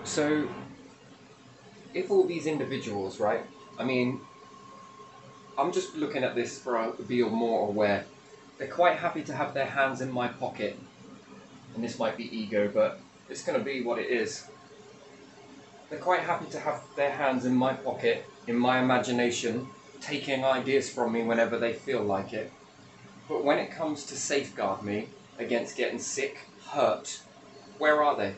So, if all these individuals, right? I mean, I'm just looking at this to be more aware. They're quite happy to have their hands in my pocket. And this might be ego, but it's going to be what it is. They're quite happy to have their hands in my pocket, in my imagination, taking ideas from me whenever they feel like it. But when it comes to safeguard me against getting sick, hurt, where are they?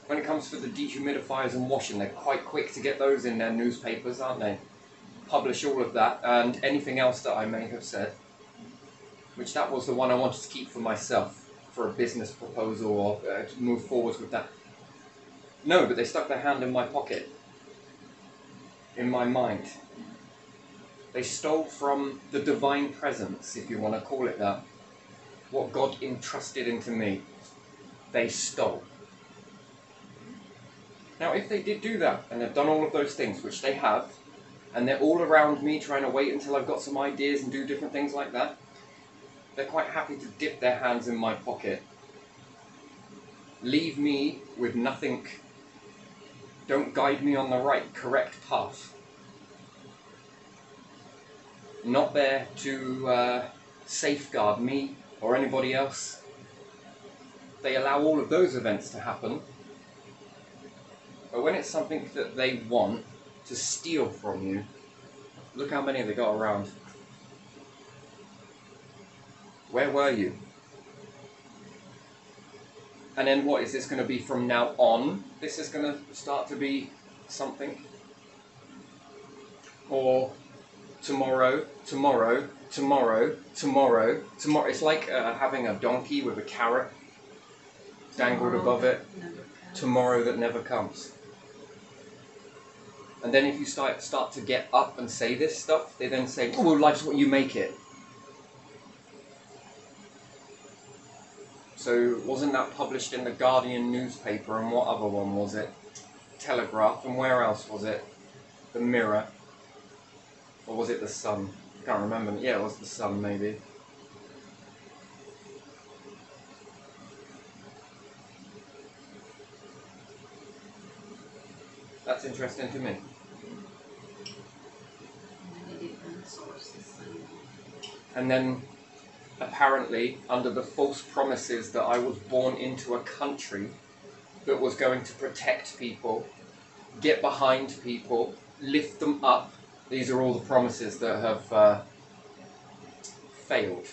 When it comes to the dehumidifiers and washing, they're quite quick to get those in their newspapers, aren't they? Publish all of that and anything else that I may have said. Which that was the one I wanted to keep for myself, for a business proposal or to move forwards with that. No, but they stuck their hand in my pocket, in my mind. They stole from the divine presence, if you want to call it that, what God entrusted into me. They stole. Now, if they did do that, and they've done all of those things, which they have, and they're all around me trying to wait until I've got some ideas and do different things like that, they're quite happy to dip their hands in my pocket. Leave me with nothing. Don't guide me on the right, correct path. Not there to safeguard me or anybody else. They allow all of those events to happen. But when it's something that they want to steal from you, look how many they got around. Where were you? And then what is this going to be from now on? This is going to start to be something? Or tomorrow, tomorrow, tomorrow, tomorrow, tomorrow. It's like having a donkey with a carrot dangled above it. Tomorrow that never comes. And then if you start to get up and say this stuff, they then say, oh, well, life's what you make it. So wasn't that published in the Guardian newspaper, and what other one was it? Telegraph, and where else was it? The Mirror. Or was it the Sun? I can't remember. Yeah, it was the Sun, maybe. That's interesting to me. And then, apparently, under the false promises that I was born into a country that was going to protect people, get behind people, lift them up. These are all the promises that have failed.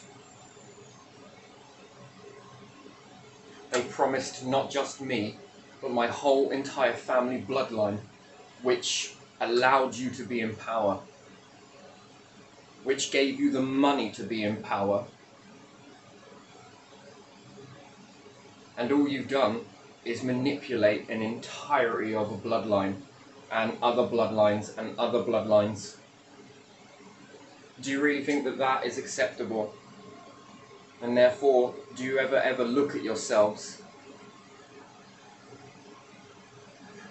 They promised not just me, but my whole entire family bloodline, which allowed you to be in power, which gave you the money to be in power. And all you've done is manipulate an entirety of a bloodline and other bloodlines and other bloodlines. Do you really think that that is acceptable? And therefore, do you ever look at yourselves?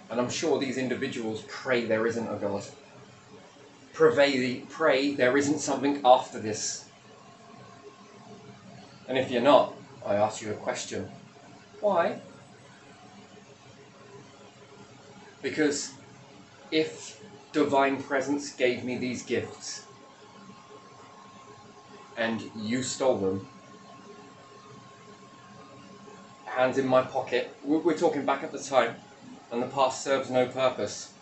And I'm sure these individuals pray there isn't a God. Pray there isn't something after this. And if you're not, I ask you a question. Why? Because if divine presence gave me these gifts and you stole them, hands in my pocket, we're talking back at the time, and the past serves no purpose.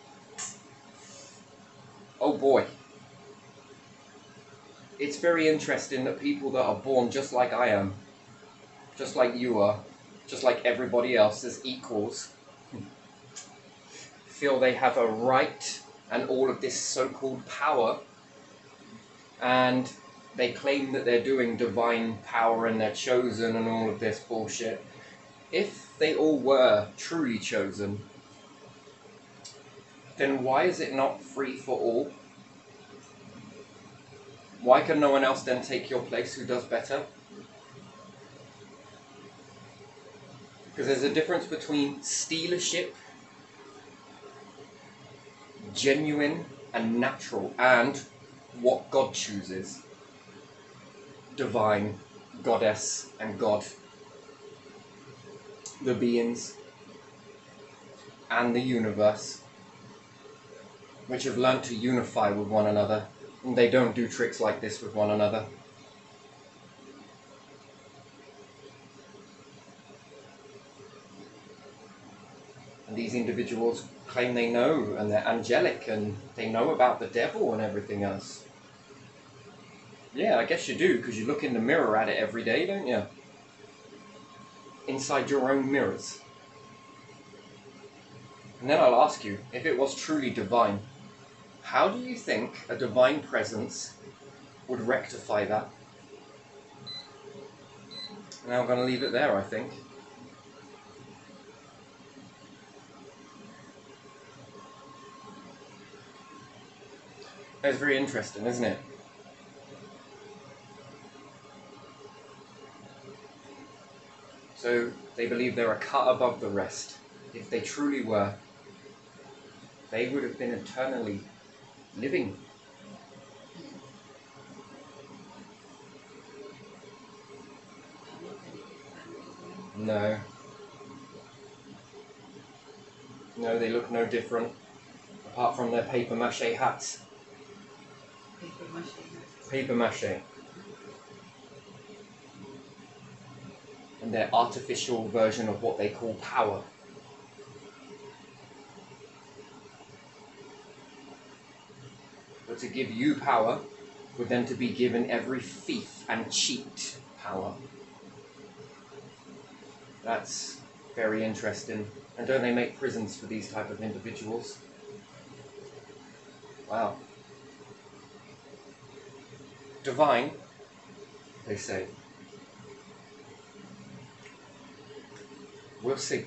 Oh boy. It's very interesting that people that are born just like I am, just like you are, just like everybody else as equals, feel they have a right and all of this so-called power, and they claim that they're doing divine power and they're chosen and all of this bullshit. If they all were truly chosen, then why is it not free for all? Why can no one else then take your place who does better? Because there's a difference between stealership, genuine and natural, and what God chooses. Divine, goddess, and God. the beings and the universe, which have learnt to unify with one another, and they don't do tricks like this with one another. And these individuals claim they know, and they're angelic, and they know about the devil and everything else. Yeah, I guess you do, because you look in the mirror at it every day, don't you? Inside your own mirrors. And then I'll ask you, if it was truly divine, how do you think a divine presence would rectify that? And I'm going to leave it there, I think. It's very interesting, isn't it? So they believe they're a cut above the rest. If they truly were, they would have been eternally living. No. No, they look no different, apart from their paper mache hats. Paper mache hats. Paper mache. And their artificial version of what they call power. But to give you power would then to be given every thief and cheat power. That's very interesting. And don't they make prisons for these type of individuals? Wow. Divine, they say. We'll see.